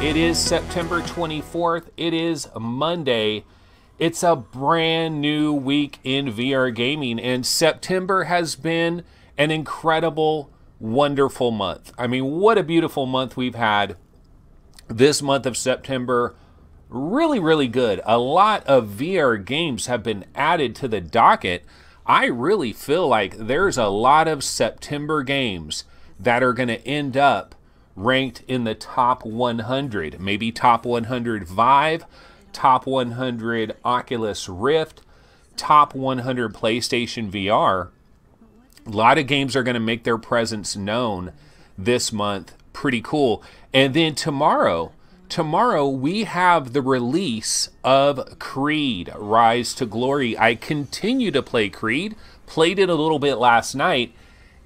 It is September 24th. It is Monday. It's a brand new week in VR gaming, and September has been an incredible, wonderful month. I mean, what a beautiful month we've had. This month of September, really, really good. A lot of VR games have been added to the docket. I really feel like there's a lot of September games that are going to end up ranked in the top 100, maybe top 100 Vive, top 100 Oculus Rift, top 100 PlayStation VR. A lot of games are going to make their presence known this month. Pretty cool. And then tomorrow we have the release of Creed Rise to Glory. I continue to play Creed, played it a little bit last night,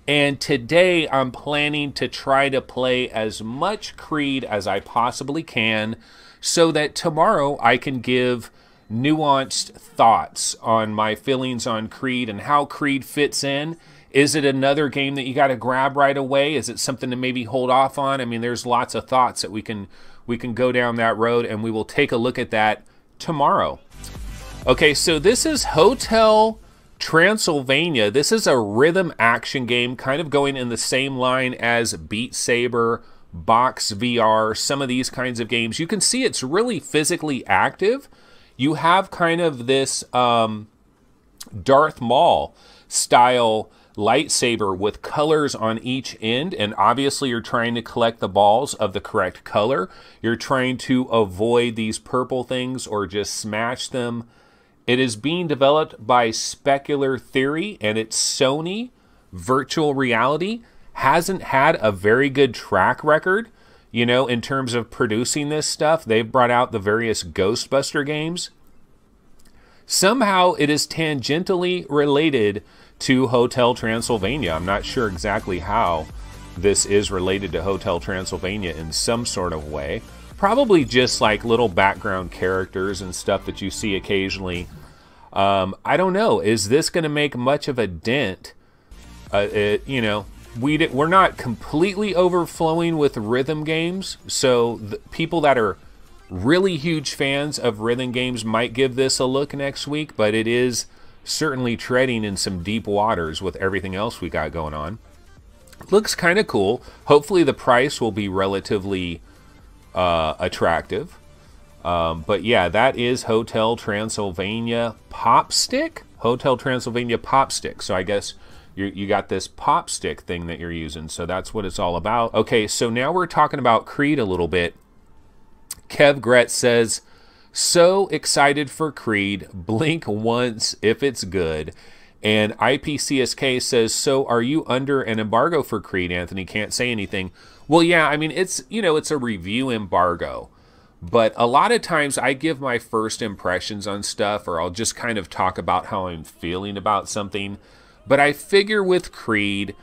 and today I'm planning to try to play as much Creed as I possibly can so that tomorrow I can give nuanced thoughts on my feelings on Creed and how Creed fits in. Is it another game that you got to grab right away? Is it something to maybe hold off on? I mean, there's lots of thoughts that we can go down that road, and we will take a look at that tomorrow. Okay, so this is Hotel Transylvania. This is a rhythm action game, kind of going in the same line as Beat Saber, Box VR, some of these kinds of games. You can see it's really physically active. You have kind of this Darth Maul style lightsaber with colors on each end, and obviously you're trying to collect the balls of the correct color. You're trying to avoid these purple things or just smash them. It is being developed by Specular Theory, and it's Sony Virtual Reality. Hasn't had a very good track record, you know, in terms of producing this stuff. They've brought out the various Ghostbuster games. Somehow it is tangentially related to Hotel Transylvania. I'm not sure exactly how this is related to Hotel Transylvania in some sort of way. Probably just like little background characters and stuff that you see occasionally. I don't know. Is this going to make much of a dent? You know, we're not completely overflowing with rhythm games, so the people that are really huge fans of rhythm games might give this a look next week, but it is certainly treading in some deep waters with everything else we got going on. Looks kind of cool. Hopefully the price will be relatively attractive. But yeah, that is Hotel Transylvania Popstick. Hotel Transylvania Popstick. So I guess you got this Popstick thing that you're using. So that's what it's all about. Okay, so now we're talking about Creed a little bit. Kev Gretz says, so excited for Creed, blink once if it's good. And IPCSK says, so are you under an embargo for Creed, Anthony? Can't say anything. Well, yeah, I mean, it's, you know, it's a review embargo. But a lot of times I give my first impressions on stuff, or I'll just kind of talk about how I'm feeling about something. But I figure with Creed,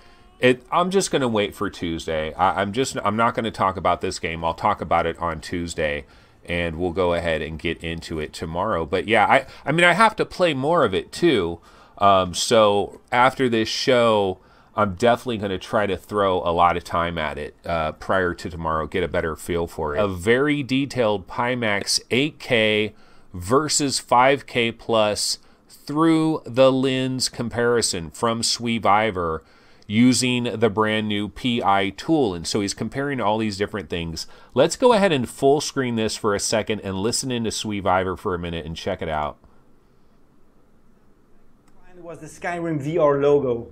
I'm just going to wait for Tuesday. I'm not going to talk about this game. I'll talk about it on Tuesday, and we'll go ahead and get into it tomorrow. But yeah, I mean, I have to play more of it too. So after this show, I'm definitely going to try to throw a lot of time at it prior to tomorrow, get a better feel for it. A very detailed Pimax 8K versus 5K plus through the lens comparison from SweViver, using the brand new PI tool. And so he's comparing all these different things. Let's go ahead and full screen this for a second and listen into SweViver for a minute and check it out. Was the Skyrim VR logo.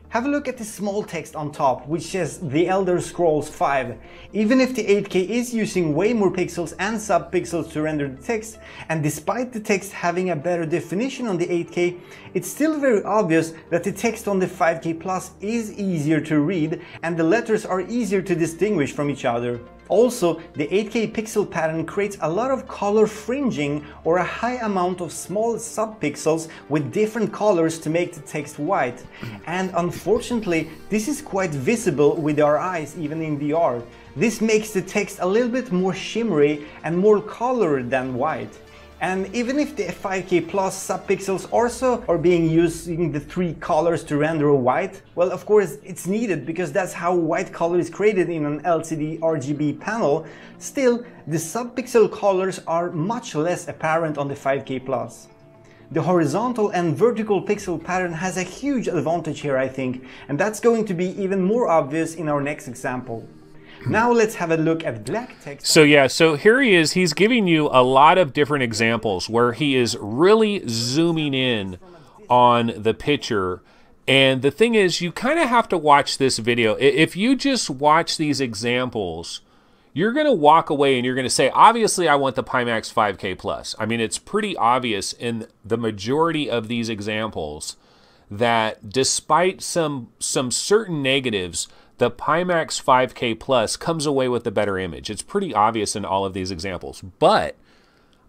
Have a look at the small text on top, which says The Elder Scrolls 5. Even if the 8K is using way more pixels and sub-pixels to render the text, and despite the text having a better definition on the 8K, it's still very obvious that the text on the 5K Plus is easier to read, and the letters are easier to distinguish from each other. Also, the 8K pixel pattern creates a lot of color fringing or a high amount of small subpixels with different colors to make the text white. And unfortunately, this is quite visible with our eyes even in VR. This makes the text a little bit more shimmery and more colored than white. And even if the 5K plus subpixels also are being used using the 3 colors to render a white, well, of course it's needed because that's how white color is created in an LCD RGB panel. Still, the subpixel colors are much less apparent on the 5K plus. The horizontal and vertical pixel pattern has a huge advantage here, I think, and that's going to be even more obvious in our next example. Now let's have a look at black text. So yeah, so here he is. He's giving you a lot of different examples where he is really zooming in on the picture. And the thing is, you kind of have to watch this video. If you just watch these examples, you're going to walk away and you're going to say, obviously, I want the Pimax 5K Plus. I mean, it's pretty obvious in the majority of these examples that despite some certain negatives, the Pimax 5K Plus comes away with the better image. It's pretty obvious in all of these examples. But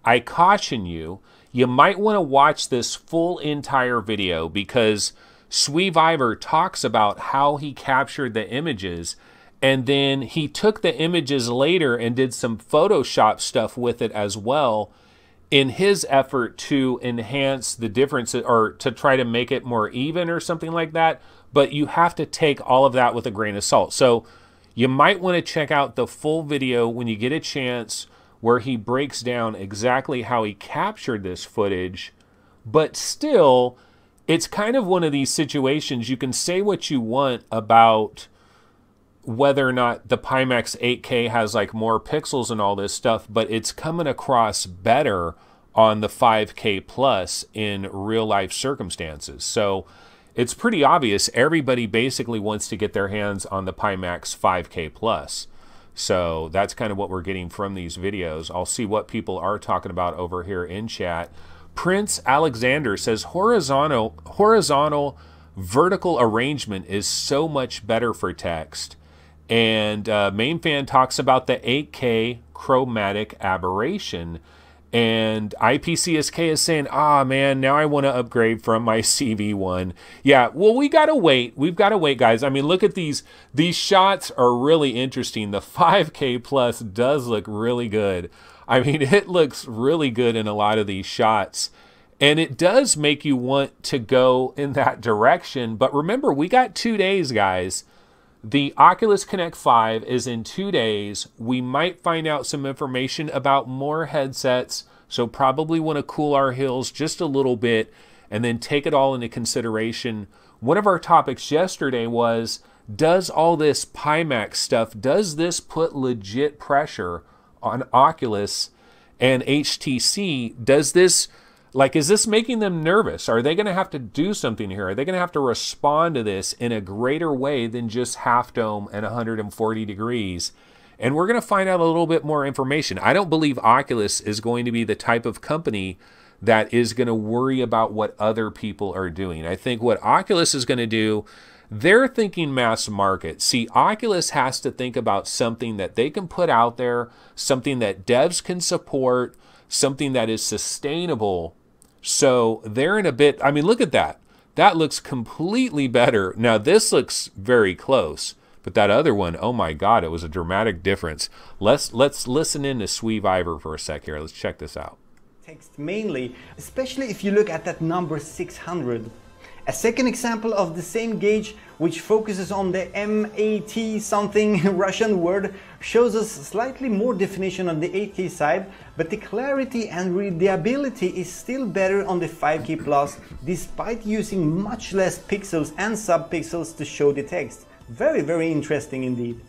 I caution you, you might want to watch this full entire video because SweViver talks about how he captured the images, and then he took the images later and did some Photoshop stuff with it as well in his effort to enhance the difference or to try to make it more even or something like that. But you have to take all of that with a grain of salt. So you might want to check out the full video when you get a chance where he breaks down exactly how he captured this footage. But still, it's kind of one of these situations. You can say what you want about whether or not the Pimax 8K has like more pixels and all this stuff, but it's coming across better on the 5K Plus in real life circumstances. So it's pretty obvious everybody basically wants to get their hands on the Pimax 5K Plus. So that's kind of what we're getting from these videos. I'll see what people are talking about over here in chat. Prince Alexander says horizontal vertical arrangement is so much better for text. And Main Fan talks about the 8K chromatic aberration. And IPCSK is saying, man, now I want to upgrade from my CV1. Yeah, well, we got to wait. We've got to wait, guys. I mean, look at these. These shots are really interesting. The 5K Plus does look really good. I mean, it looks really good in a lot of these shots. And it does make you want to go in that direction. But remember, we got 2 days, guys. The Oculus Connect 5 is in 2 days. We might find out some information about more headsets, so probably want to cool our heels just a little bit and then take it all into consideration. One of our topics yesterday was, does all this Pimax stuff, does this put legit pressure on Oculus and HTC? Does this, like, is this making them nervous? Are they going to have to do something here? Are they going to have to respond to this in a greater way than just half dome and 140 degrees? And we're going to find out a little bit more information. I don't believe Oculus is going to be the type of company that is going to worry about what other people are doing. I think what Oculus is going to do, they're thinking mass market. See, Oculus has to think about something that they can put out there, something that devs can support, something that is sustainable. So they're in a bit, I mean, look at that. That looks completely better. Now this looks very close, but that other one, oh my God, it was a dramatic difference. Let's listen in to SweViver for a sec here. Let's check this out. Text mainly, especially if you look at that number 600. A second example of the same gauge, which focuses on the MAT something Russian word, shows us slightly more definition on the 8K side, but the clarity and readability is still better on the 5K Plus, despite using much less pixels and subpixels to show the text. Very, very interesting indeed.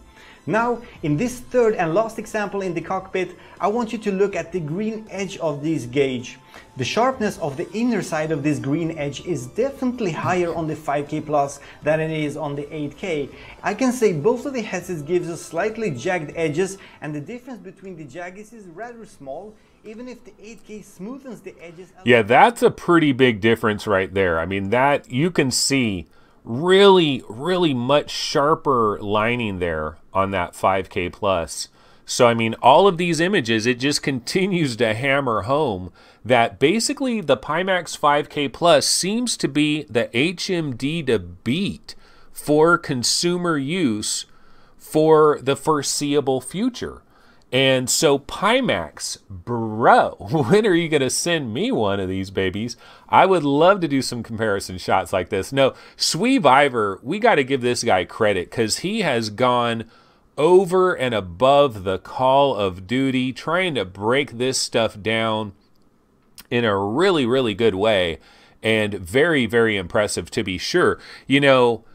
Now, in this third and last example in the cockpit, I want you to look at the green edge of this gauge. The sharpness of the inner side of this green edge is definitely higher on the 5K Plus than it is on the 8K. I can say both of the headsets gives us slightly jagged edges, and the difference between the jaggeds is rather small, even if the 8K smoothens the edges. Yeah, that's a pretty big difference right there. I mean, that you can see really, really much sharper lining there on that 5K Plus. So, I mean, all of these images, it just continues to hammer home that basically the Pimax 5K Plus seems to be the HMD to beat for consumer use for the foreseeable future. And so Pimax, bro, when are you going to send me one of these babies? I would love to do some comparison shots like this. No, SweViver, we got to give this guy credit because he has gone over and above the call of duty, trying to break this stuff down in a really, really good way. And very, very impressive to be sure. You know,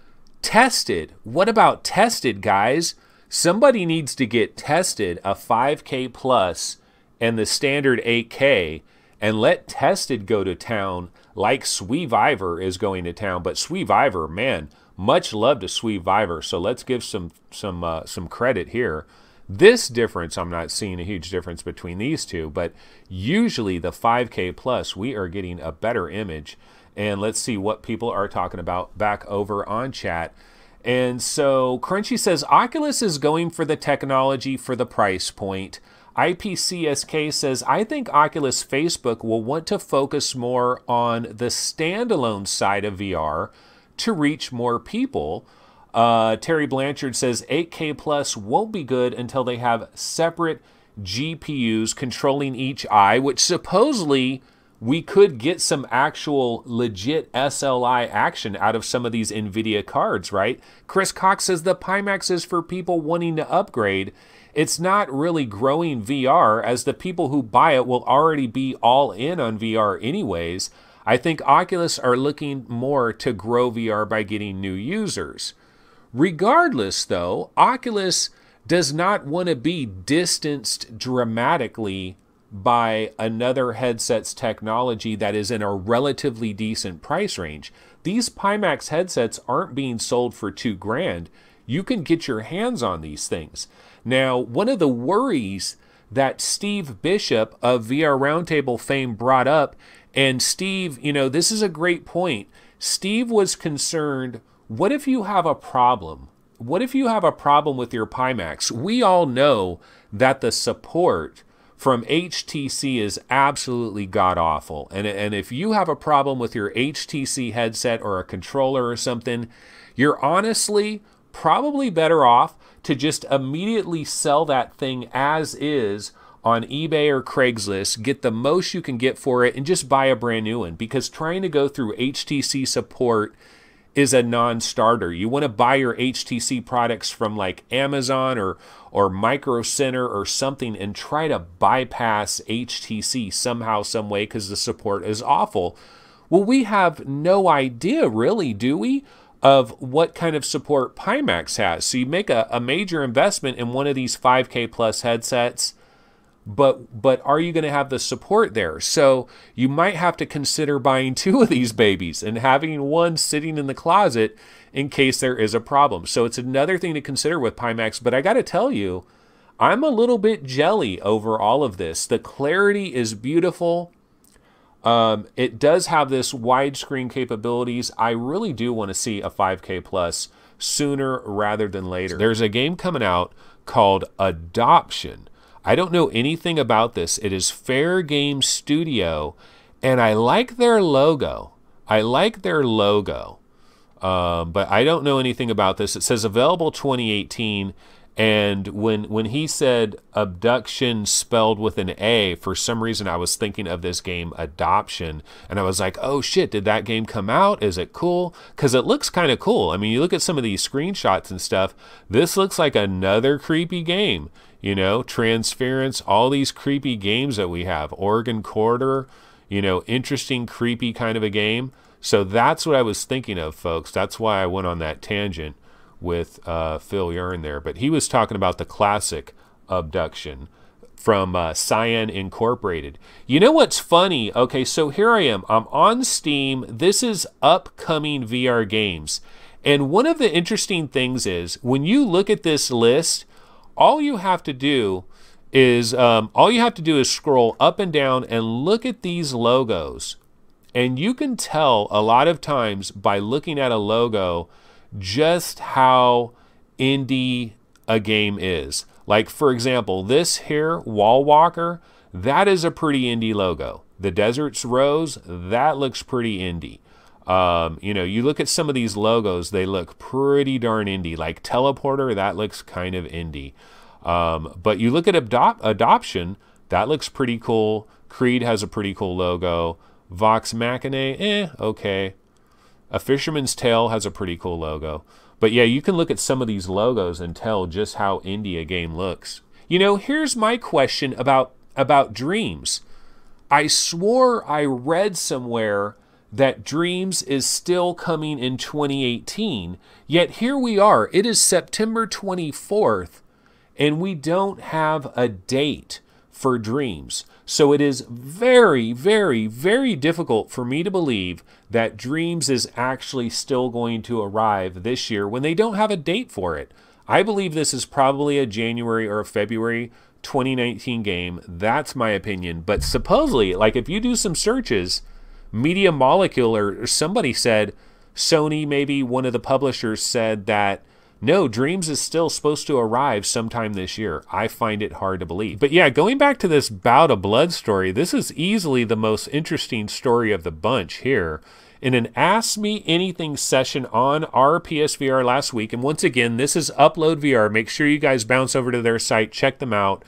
tested. What about tested, guys? Somebody needs to get tested a 5K plus and the standard 8K and let tested go to town like SweViver is going to town. But SweViver, man, much love to SweViver. So let's give some credit here. This difference, I'm not seeing a huge difference between these two, but usually the 5K plus, we are getting a better image. And let's see what people are talking about back over on chat. And so Crunchy says, Oculus is going for the technology for the price point. IPCSK says, I think Oculus Facebook will want to focus more on the standalone side of VR to reach more people. Terry Blanchard says 8K Plus won't be good until they have separate GPUs controlling each eye, which supposedly we could get some actual legit SLI action out of some of these NVIDIA cards, right? Chris Cox says the Pimax is for people wanting to upgrade. It's not really growing VR, as the people who buy it will already be all in on VR anyways. I think Oculus are looking more to grow VR by getting new users. Regardless, though, Oculus does not want to be distanced dramatically by another headset's technology that is in a relatively decent price range. These Pimax headsets aren't being sold for $2,000. You can get your hands on these things. Now, one of the worries that Steve Bishop of VR Roundtable fame brought up, and Steve, you know, this is a great point. Steve was concerned, what if you have a problem? What if you have a problem with your Pimax? We all know that the support from HTC is absolutely god-awful. And if you have a problem with your HTC headset or a controller or something, you're honestly probably better off to just immediately sell that thing as is on eBay or Craigslist, get the most you can get for it, and just buy a brand new one. Because trying to go through HTC support is a non-starter. You want to buy your HTC products from like Amazon or Micro Center or something and try to bypass HTC somehow, some way, because the support is awful. Well, we have no idea really, do we, of what kind of support Pimax has. So you make a major investment in one of these 5K plus headsets, but are you going to have the support there? So you might have to consider buying two of these babies and having one sitting in the closet in case there is a problem. So it's another thing to consider with Pimax. But I got to tell you, I'm a little bit jelly over all of this. The clarity is beautiful. It does have this widescreen capabilities. I really do want to see a 5K plus sooner rather than later. There's a game coming out called Adoption. I don't know anything about this. It is Fair Game Studio, and I like their logo. I like their logo, but I don't know anything about this. It says available 2018, and when he said abduction spelled with an A, for some reason I was thinking of this game Adoption, and I was like, oh shit, did that game come out? Is it cool? Because it looks kind of cool. I mean, you look at some of these screenshots and stuff, this looks like another creepy game. You know, Transference, all these creepy games that we have. Oregon Quarter, you know, interesting, creepy kind of a game. So that's what I was thinking of, folks. That's why I went on that tangent with Phil Yarn there. But he was talking about the classic Abduction from Cyan Incorporated. You know what's funny? Okay, so here I am. I'm on Steam. This is upcoming VR games. And one of the interesting things is when you look at this list, all you have to do is scroll up and down and look at these logos, and you can tell a lot of times by looking at a logo just how indie a game is. Like, for example, this here, Wall Walker, that is a pretty indie logo. The Desert's Rose, that looks pretty indie. You know, you look at some of these logos, they look pretty darn indie. Like Teleporter, that looks kind of indie. But you look at Adoption, that looks pretty cool. Creed has a pretty cool logo. Vox Machina, okay. A Fisherman's Tale has a pretty cool logo. But yeah, you can look at some of these logos and tell just how indie a game looks. You know, here's my question about Dreams. I swore I read somewhere that Dreams is still coming in 2018, yet here we are. It is September 24th, and we don't have a date for Dreams. So it is very, very, very difficult for me to believe that Dreams is actually still going to arrive this year when they don't have a date for it. I believe this is probably a January or a February 2019 game. That's my opinion. But supposedly, like if you do some searches, Media Molecule or somebody said, Sony, maybe one of the publishers said that, no, Dreams is still supposed to arrive sometime this year. I find it hard to believe. But yeah, going back to this Bout of Blood story, this is easily the most interesting story of the bunch here. In an Ask Me Anything session on our PSVR last week, and once again, this is Upload VR. Make sure you guys bounce over to their site, check them out.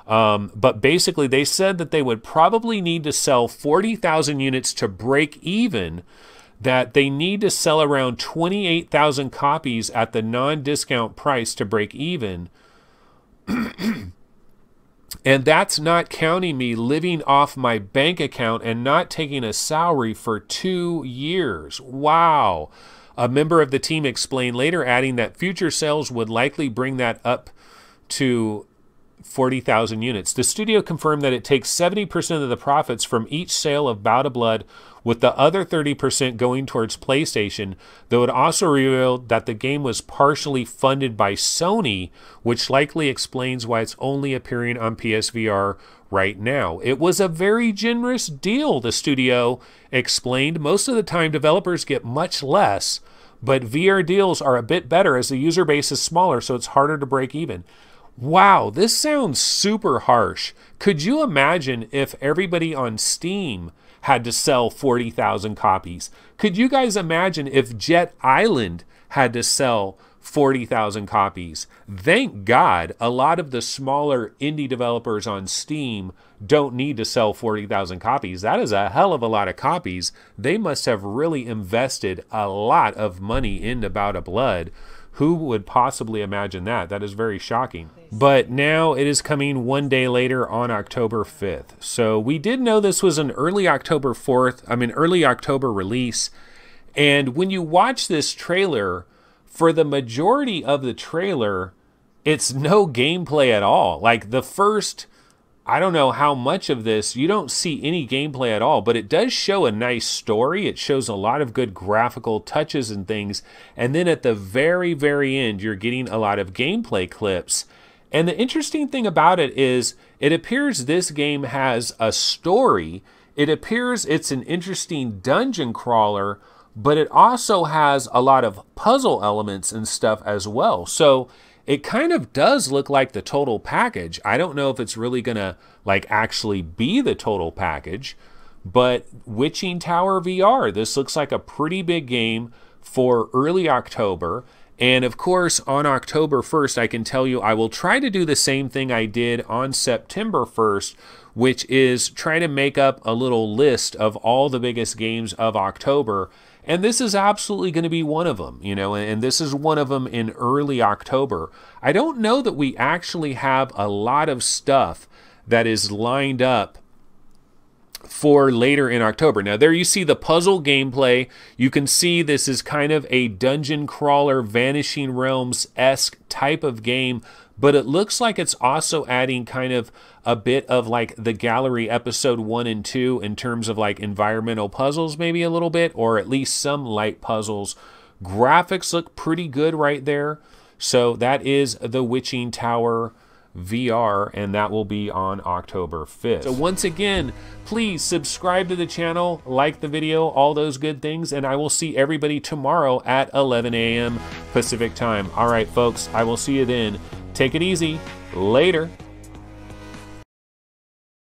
But basically, they said that they would probably need to sell 40,000 units to break even, that they need to sell around 28,000 copies at the non-discount price to break even. And that's not counting me living off my bank account and not taking a salary for 2 years. Wow. A member of the team explained later, adding that future sales would likely bring that up to 40,000 units. The studio confirmed that it takes 70% of the profits from each sale of Bout of Blood, with the other 30% going towards PlayStation, though it also revealed that the game was partially funded by Sony, which likely explains why it's only appearing on PSVR right now. It was a very generous deal, the studio explained. Most of the time, developers get much less, but VR deals are a bit better as the user base is smaller, so it's harder to break even. Wow, this sounds super harsh. Could you imagine if everybody on Steam had to sell 40,000 copies? Could you guys imagine if Jet Island had to sell 40,000 copies? Thank God a lot of the smaller indie developers on Steam don't need to sell 40,000 copies. That is a hell of a lot of copies. They must have really invested a lot of money into Bout of Blood. Who would possibly imagine that? That is very shocking. But now it is coming one day later on October 5th. So we did know this was an early October release. And when you watch this trailer, for the majority of the trailer, it's no gameplay at all. Like the first, I don't know how much of this, you don't see any gameplay at all, but it does show a nice story. It shows a lot of good graphical touches and things. And then at the very, very end, you're getting a lot of gameplay clips. And the interesting thing about it is it appears this game has a story. It appears it's an interesting dungeon crawler, but it also has a lot of puzzle elements and stuff as well. So it kind of does look like the total package. I don't know if it's really gonna like actually be the total package, but Witching Tower VR, this looks like a pretty big game for early October. And of course, on October 1st, I can tell you I will try to do the same thing I did on September 1st, which is try to make up a little list of all the biggest games of October. And this is absolutely going to be one of them, you know, and this is one of them in early October. I don't know that we actually have a lot of stuff that is lined up for later in October. Now there you see the puzzle gameplay. You can see this is kind of a dungeon crawler, Vanishing Realms-esque type of game, but it looks like it's also adding kind of a bit of like the Gallery episode 1 and 2 in terms of like environmental puzzles, maybe a little bit, or at least some light puzzles. Graphics look pretty good right there. So that is the Witching Tower VR, and that will be on October 5th. So once again, please subscribe to the channel, like the video, all those good things, and I will see everybody tomorrow at 11 a.m. Pacific time. All right, folks, I will see you then. Take it easy. Later.